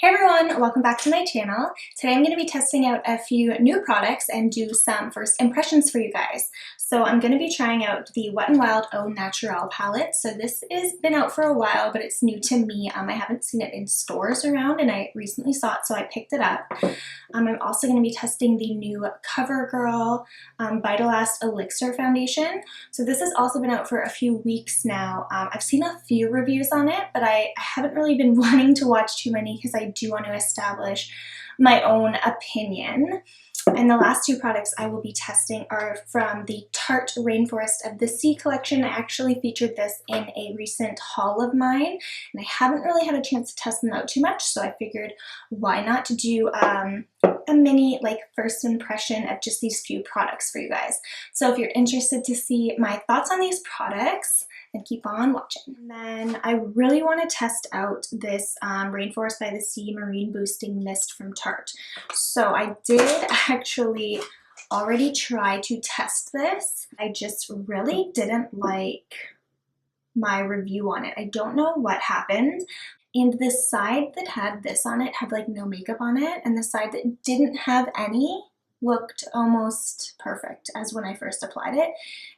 Hey everyone, welcome back to my channel. Today I'm going to be testing out a few new products and do some first impressions for you guys. So I'm going to be trying out the Wet n Wild Au Naturel palette. So this has been out for a while, but it's new to me. I haven't seen it in stores around and I recently saw it, so I picked it up. I'm also going to be testing the new Covergirl Vitalast Elixir Foundation. So this has also been out for a few weeks now. I've seen a few reviews on it, but I haven't really been wanting to watch too many because I do want to establish my own opinion. And the last two products I will be testing are from the Tarte Rainforest of the Sea collection. I actually featured this in a recent haul of mine, and I haven't really had a chance to test them out too much, so I figured why not to do a mini first impression of just these few products for you guys. So if you're interested to see my thoughts on these products, then keep on watching. And then I really want to test out this Rainforest by the Sea Marine Boosting Mist from Tarte. So I did actually already try to test this. I just really didn't like my review on it. I don't know what happened. And the side that had this on it had no makeup on it, and the side that didn't have any looked almost perfect as when I first applied it.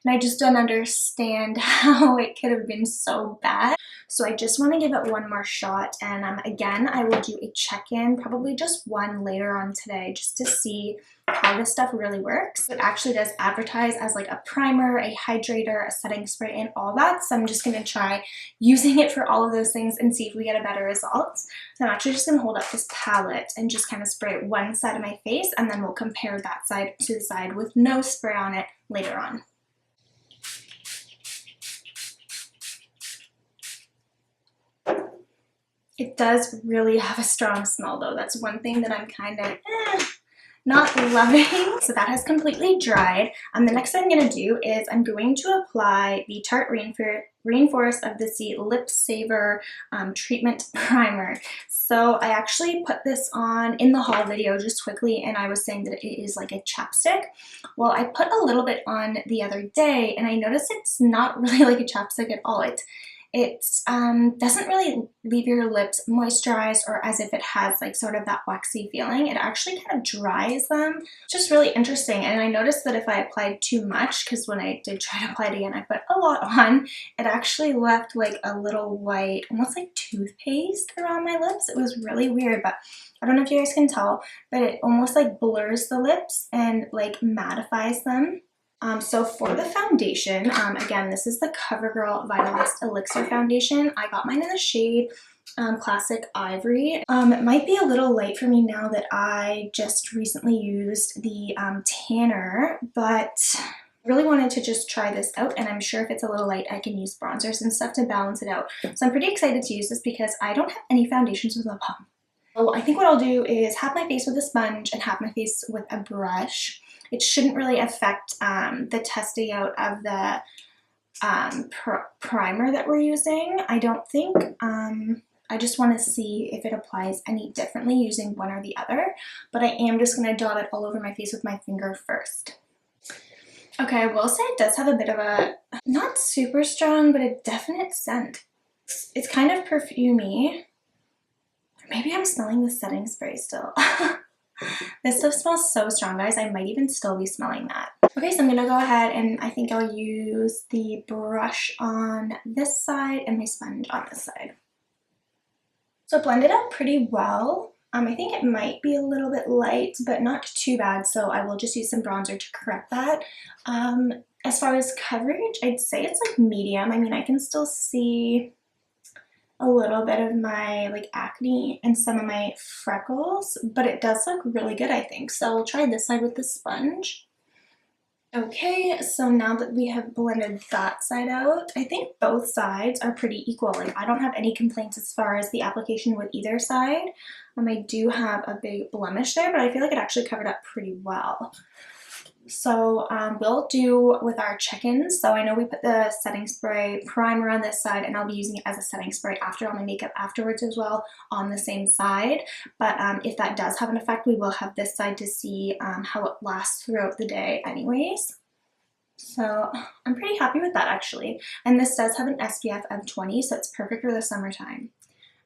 And I just don't understand how it could have been so bad. So I just want to give it one more shot, and again I will do a check-in, probably just one later on today, just to see how this stuff really works. It actually does advertise as a primer, a hydrator, a setting spray, and all that. So I'm just going to try using it for all of those things and see if we get a better result. So I'm actually just going to hold up this palette and just kind of spray one side of my face, and then we'll compare that side to the side with no spray on it later on. It does really have a strong smell though. That's one thing that I'm kind of not loving. So that has completely dried. The next thing I'm going to do is I'm going to apply the Tarte Rainforest of the Sea Lip Saver Treatment Primer. So I actually put this on in the haul video just quickly, and I was saying that it is like a chapstick. Well, I put a little bit on the other day and I noticed it's not really like a chapstick at all. It doesn't really leave your lips moisturized or as if it has sort of that waxy feeling. It actually kind of dries them. It's just really interesting. And I noticed that if I applied too much, because when I did try to apply it again, I put a lot on, it actually left a little white, almost like toothpaste around my lips. It was really weird, but I don't know if you guys can tell, but it almost blurs the lips and mattifies them. So for the foundation, again, this is the CoverGirl Vitalast Elixir Foundation. I got mine in the shade Classic Ivory. It might be a little light for me now that I just recently used the tanner, but really wanted to just try this out, and I'm sure if it's a little light I can use bronzers and stuff to balance it out. So I'm pretty excited to use this because I don't have any foundations with a pump. So I think what I'll do is have my face with a sponge and have my face with a brush. It shouldn't really affect the testing out of the primer that we're using, I don't think. I just want to see if it applies any differently using one or the other, but I am just going to dot it all over my face with my finger first. Okay, I will say it does have a bit of a, not super strong, but a definite scent. It's kind of perfumey. Maybe I'm smelling the setting spray still. This stuff smells so strong, guys. I might even still be smelling that. Okay, so I'm going to go ahead and I think I'll use the brush on this side and my sponge on this side. So blend it out pretty well. I think it might be a little bit light, but not too bad, so I will just use some bronzer to correct that. As far as coverage, I'd say it's medium. I mean, I can still see a little bit of my acne and some of my freckles, but it does look really good, I think. So we'll try this side with the sponge. Okay, so now that we have blended that side out, I think both sides are pretty equal. I don't have any complaints as far as the application with either side. I do have a big blemish there, but I feel like it actually covered up pretty well. So we'll do with our check-ins. So I know we put the setting spray primer on this side, and I'll be using it as a setting spray after all my makeup afterwards as well on the same side. But if that does have an effect, we will have this side to see how it lasts throughout the day anyways. So I'm pretty happy with that actually. And this does have an SPF of 20, so it's perfect for the summertime.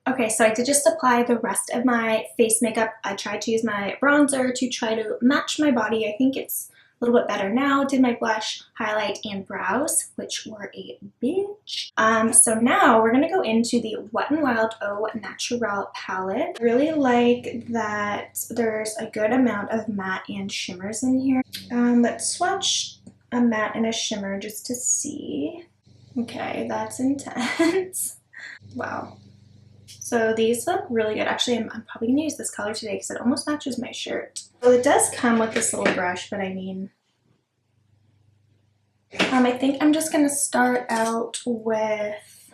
Okay, so I did just apply the rest of my face makeup. I tried to use my bronzer to try to match my body. I think it's a little bit better now. Did my blush, highlight, and brows, which were a bitch. So now we're gonna go into the Wet n Wild Au Naturel palette. I really like that there's a good amount of matte and shimmers in here. Let's swatch a matte and a shimmer just to see. Okay, that's intense. Wow. So these look really good. Actually, I'm probably going to use this color today because it almost matches my shirt. Well, it does come with this little brush, but I mean, I think I'm just going to start out with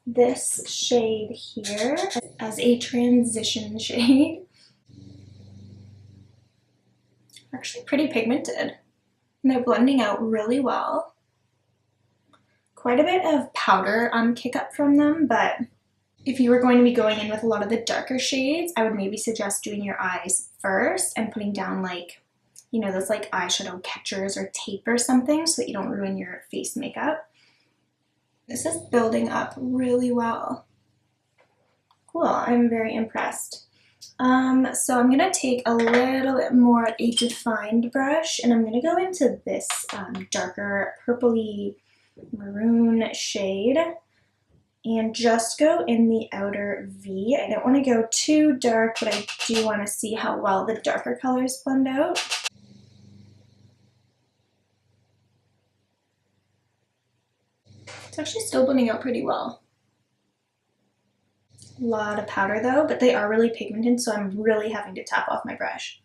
this shade here as a transition shade. Actually pretty pigmented, and they're blending out really well. Quite a bit of powder kick up from them, but if you were going to be going in with a lot of the darker shades, I would maybe suggest doing your eyes first and putting down like, you know, those like eyeshadow catchers or tape or something so that you don't ruin your face makeup. This is building up really well. Cool, I'm very impressed. So I'm gonna take a little bit more of a defined brush and I'm gonna go into this darker purpley maroon shade and just go in the outer V. I don't want to go too dark, but I do want to see how well the darker colors blend out. It's actually still blending out pretty well. A lot of powder though, but they are really pigmented, so I'm really having to tap off my brush.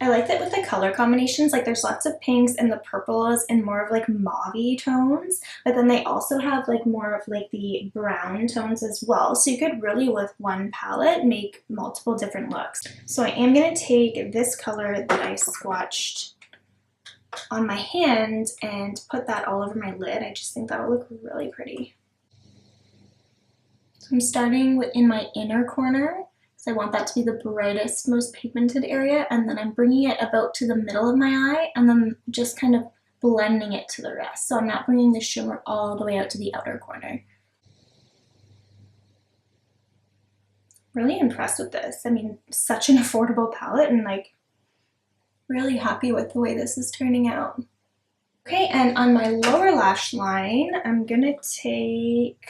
I like that with the color combinations, like there's lots of pinks and the purples and more of like mauve-y tones, but then they also have like more of like the brown tones as well. So you could really with one palette make multiple different looks. So I am going to take this color that I swatched on my hand and put that all over my lid. I just think that'll look really pretty. So I'm starting in my inner corner. I want that to be the brightest, most pigmented area, and then I'm bringing it about to the middle of my eye and then just kind of blending it to the rest. So I'm not bringing the shimmer all the way out to the outer corner. Really impressed with this. I mean, such an affordable palette and like really happy with the way this is turning out. Okay, and on my lower lash line, I'm gonna take,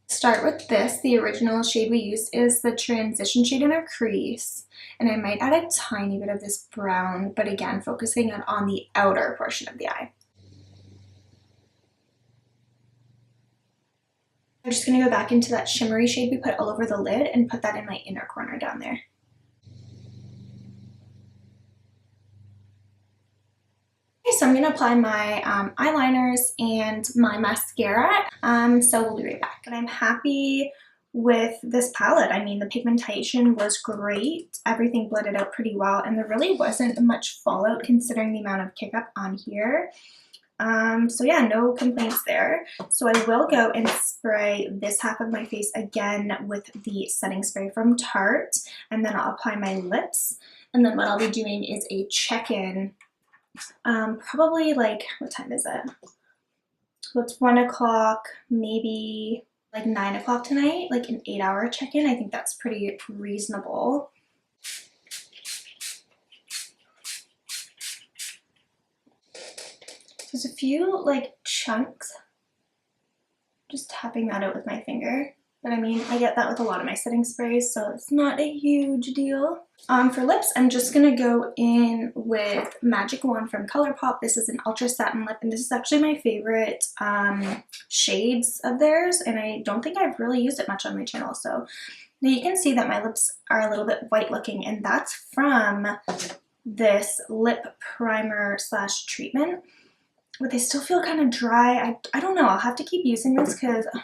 start with this. The original shade we used is the transition shade in our crease, and I might add a tiny bit of this brown, but again focusing on the outer portion of the eye. I'm just going to go back into that shimmery shade we put all over the lid and put that in my inner corner down there. Okay, so I'm going to apply my eyeliners and my mascara, so we'll be right back. And I'm happy with this palette. I mean, the pigmentation was great. Everything blended out pretty well, and there really wasn't much fallout considering the amount of kick up on here. So yeah, no complaints there. So I will go and spray this half of my face again with the setting spray from Tarte, and then I'll apply my lips. And then what I'll be doing is a check-in, probably like, what time is it? So it's 1 o'clock, maybe like 9 o'clock tonight, like an 8-hour check-in. I think that's pretty reasonable. There's a few like chunks, just tapping that out with my finger. But I mean, I get that with a lot of my setting sprays, so it's not a huge deal. For lips, I'm just gonna go in with Magic Wand from ColourPop. This is an Ultra Satin Lip, and this is actually my favorite shades of theirs, and I don't think I've really used it much on my channel. So now you can see that my lips are a little bit white looking, and that's from this lip primer slash treatment. But they still feel kind of dry. I don't know. I'll have to keep using this because I'm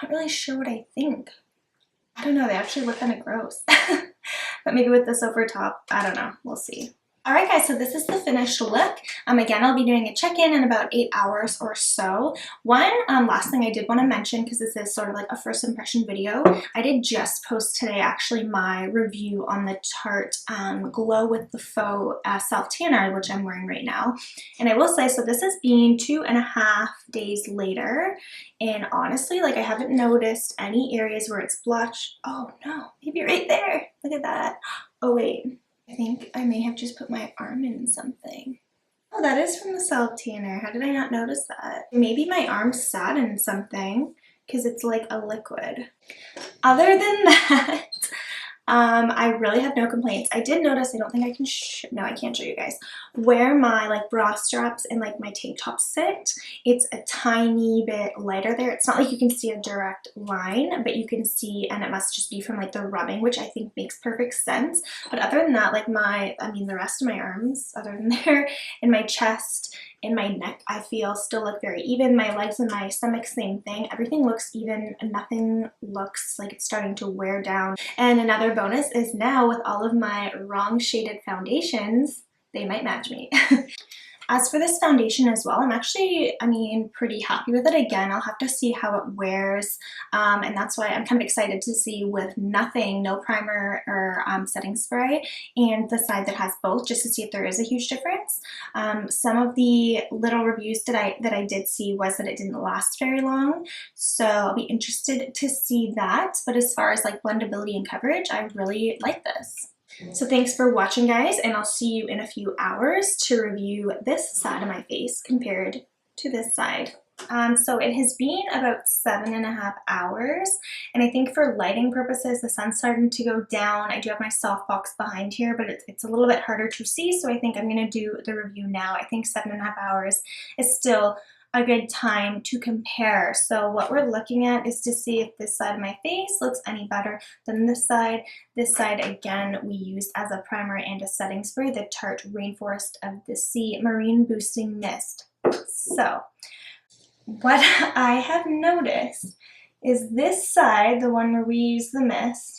not really sure what I think. I don't know. They actually look kind of gross. But maybe with this over top, I don't know. We'll see. Alright guys, so this is the finished look. Again, I'll be doing a check-in in about 8 hours or so. One last thing I did want to mention, because this is sort of like a first impression video, I did just post today actually my review on the Tarte Glow with the Faux Self Tanner, which I'm wearing right now. And I will say, so this has been 2.5 days later, and honestly, like I haven't noticed any areas where it's blotched. Oh no, maybe right there. Look at that. Oh wait. I think I may have just put my arm in something. Oh, that is from the Self Tanner. How did I not notice that? Maybe my arm sat in something because it's like a liquid. Other than that, I really have no complaints. I did notice, I don't think I can, no, I can't show you guys, where my like bra straps and like my tank top sit. It's a tiny bit lighter there. It's not like you can see a direct line, but you can see, and it must just be from like the rubbing, which I think makes perfect sense. But other than that, like the rest of my arms, other than there, and my chest, and my neck, I feel still look very even. My legs and my stomach, same thing. Everything looks even. Nothing looks like it's starting to wear down. And another bonus is now with all of my wrong shaded foundations, they might match me. As for this foundation as well, I'm actually, pretty happy with it. Again, I'll have to see how it wears, and that's why I'm kind of excited to see with nothing, no primer or setting spray, and the side that has both, just to see if there is a huge difference. Some of the little reviews that I did see was that it didn't last very long, so I'll be interested to see that. But as far as like blendability and coverage, I really like this. So thanks for watching, guys, and I'll see you in a few hours to review this side of my face compared to this side. So it has been about 7.5 hours, and I think for lighting purposes, the sun's starting to go down. I do have my softbox behind here, but it's a little bit harder to see, so I think I'm going to do the review now. I think 7.5 hours is still a good time to compare. So what we're looking at is to see if this side of my face looks any better than this side. This side, again, we used as a primer and a setting spray, the Tarte Rainforest of the Sea Marine Boosting Mist. So what I have noticed is this side, the one where we use the mist,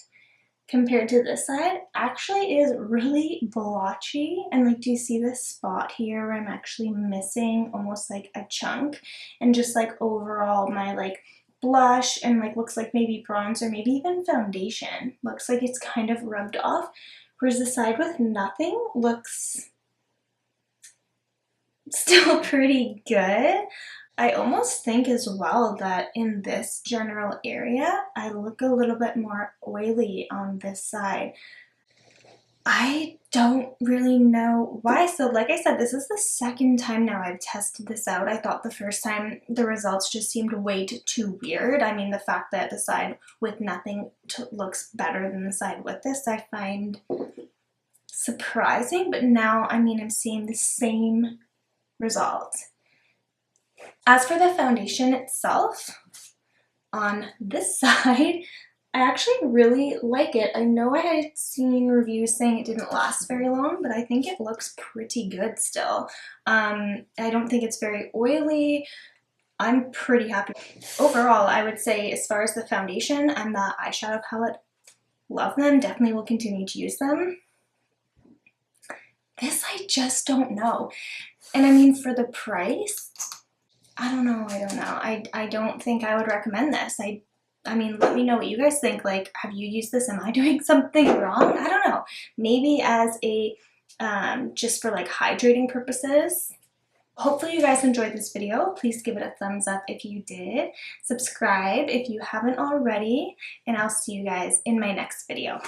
compared to this side, actually is really blotchy. And like, do you see this spot here where I'm actually missing almost like a chunk? And just like overall my like blush and like looks like maybe bronzer, maybe even foundation, looks like it's kind of rubbed off. Whereas the side with nothing looks still pretty good. I almost think as well that in this general area, I look a little bit more oily on this side. I don't really know why. So like I said, this is the second time now I've tested this out. I thought the first time the results just seemed way too weird. The fact that the side with nothing looks better than the side with this, I find surprising. But now, I'm seeing the same results. As for the foundation itself, on this side, I actually really like it. I know I had seen reviews saying it didn't last very long, but I think it looks pretty good still. I don't think it's very oily. I'm pretty happy. Overall, I would say as far as the foundation and the eyeshadow palette, love them. Definitely will continue to use them. This I just don't know. And for the price, I don't know. I don't think I would recommend this. Let me know what you guys think. Like, have you used this? Am I doing something wrong? I don't know. Maybe as a, just for like hydrating purposes. Hopefully you guys enjoyed this video. Please give it a thumbs up if you did. Subscribe if you haven't already, and I'll see you guys in my next video.